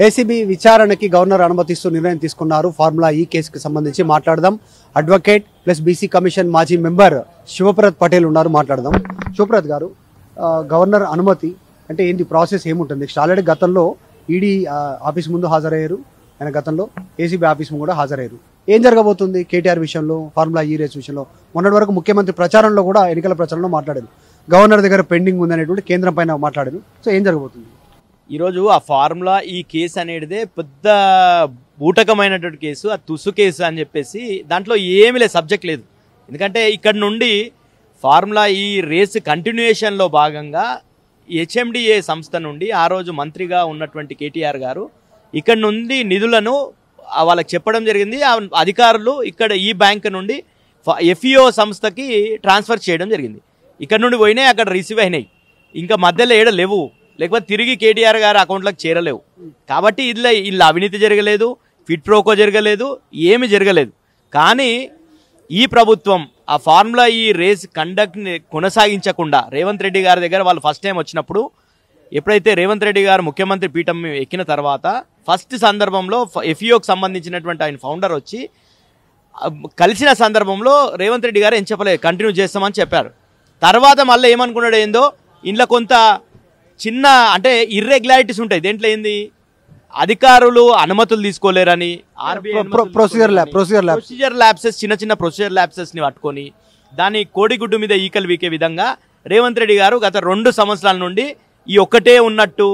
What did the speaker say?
ACB విచారణకి governor అనుమతిస్తూ నిర్ణయం తీసుకున్నారు. ఫార్ములా ఈ కేసుకు సంబంధించి మాట్లాడదాం. అడ్వకేట్ ప్లస్ బీసీ కమిషన్ మాజీ మెంబర్ శివప్రత్ పటేల్ ఉన్నారు, మాట్లాడదాం. శివప్రత్ గారు, గవర్నర్ అనుమతి అంటే ఏంటి, ప్రాసెస్ ఏముంటుంది? నెక్స్ట్ ఆల్రెడీ గతంలో ఈడీ ఆఫీస్ ముందు హాజరయ్యారు, ఆయన గతంలో ఏసీబీ ఆఫీస్ కూడా హాజరయ్యారు. ఏం జరగబోతుంది కేటీఆర్ విషయంలో, ఫార్ములా ఈ రేస్ విషయంలో? మొన్నటి వరకు ముఖ్యమంత్రి ప్రచారంలో కూడా, ఎన్నికల ప్రచారంలో మాట్లాడారు, గవర్నర్ దగ్గర పెండింగ్ ఉందనేటువంటి కేంద్రం పైన మాట్లాడారు. సో ఏం జరగబోతుంది ఈరోజు? ఆ ఫార్ములా ఈ కేసు అనేటిదే పెద్ద బూటకమైనటువంటి కేసు, ఆ తుసు కేసు అని చెప్పేసి దాంట్లో ఏమీ లేదు, సబ్జెక్ట్ లేదు. ఎందుకంటే ఇక్కడ నుండి ఫార్ములా ఈ రేస్ కంటిన్యూయేషన్లో భాగంగా హెచ్ఎండిఏ సంస్థ నుండి ఆ రోజు మంత్రిగా ఉన్నటువంటి కేటీఆర్ గారు ఇక్కడ నుండి నిధులను వాళ్ళకి చెప్పడం జరిగింది. ఆ అధికారులు ఇక్కడ ఈ బ్యాంక్ నుండి ఎఫ్ఈఓ సంస్థకి ట్రాన్స్ఫర్ చేయడం జరిగింది. ఇక్కడ నుండి పోయినాయి, అక్కడ రిసీవ్ అయినాయి, ఇంకా మధ్యలో ఏడ లేవు, లేకపోతే తిరిగి కేటీఆర్ గారి అకౌంట్లోకి చేరలేవు. కాబట్టి ఇలా అవినీతి జరగలేదు, ఫిట్ ప్రోకో జరగలేదు, ఏమి జరగలేదు. కానీ ఈ ప్రభుత్వం ఆ ఫార్ములా ఈ రేస్ కండక్ట్ని కొనసాగించకుండా రేవంత్ రెడ్డి గారి దగ్గర వాళ్ళు ఫస్ట్ టైం వచ్చినప్పుడు, ఎప్పుడైతే రేవంత్ రెడ్డి గారు ముఖ్యమంత్రి పీఠం ఎక్కిన తర్వాత ఫస్ట్ సందర్భంలో ఎఫ్ఈఓకి సంబంధించినటువంటి ఆయన ఫౌండర్ వచ్చి కలిసిన సందర్భంలో రేవంత్ రెడ్డి గారు ఏం చెప్పలేదు, కంటిన్యూ చేస్తామని చెప్పారు. తర్వాత మళ్ళీ ఏమనుకున్నాడు, ఏందో ఇంట్లో కొంత చిన్న అంటే ఇర్రెగ్యులారిటీస్ ఉంటాయి. దేంట్లో ఏంది, అధికారులు అనుమతులు తీసుకోలేరని ప్రొసీజర్ ల్యాప్సెస్, చిన్న చిన్న ప్రొసీజర్ ల్యాప్సెస్ ని పట్టుకొని దాని కోడిగుడ్డు మీద ఈకలు వీకే విధంగా రేవంత్ రెడ్డి గారు గత 2 సంవత్సరాల నుండి ఈ ఒక్కటే ఉన్నట్టు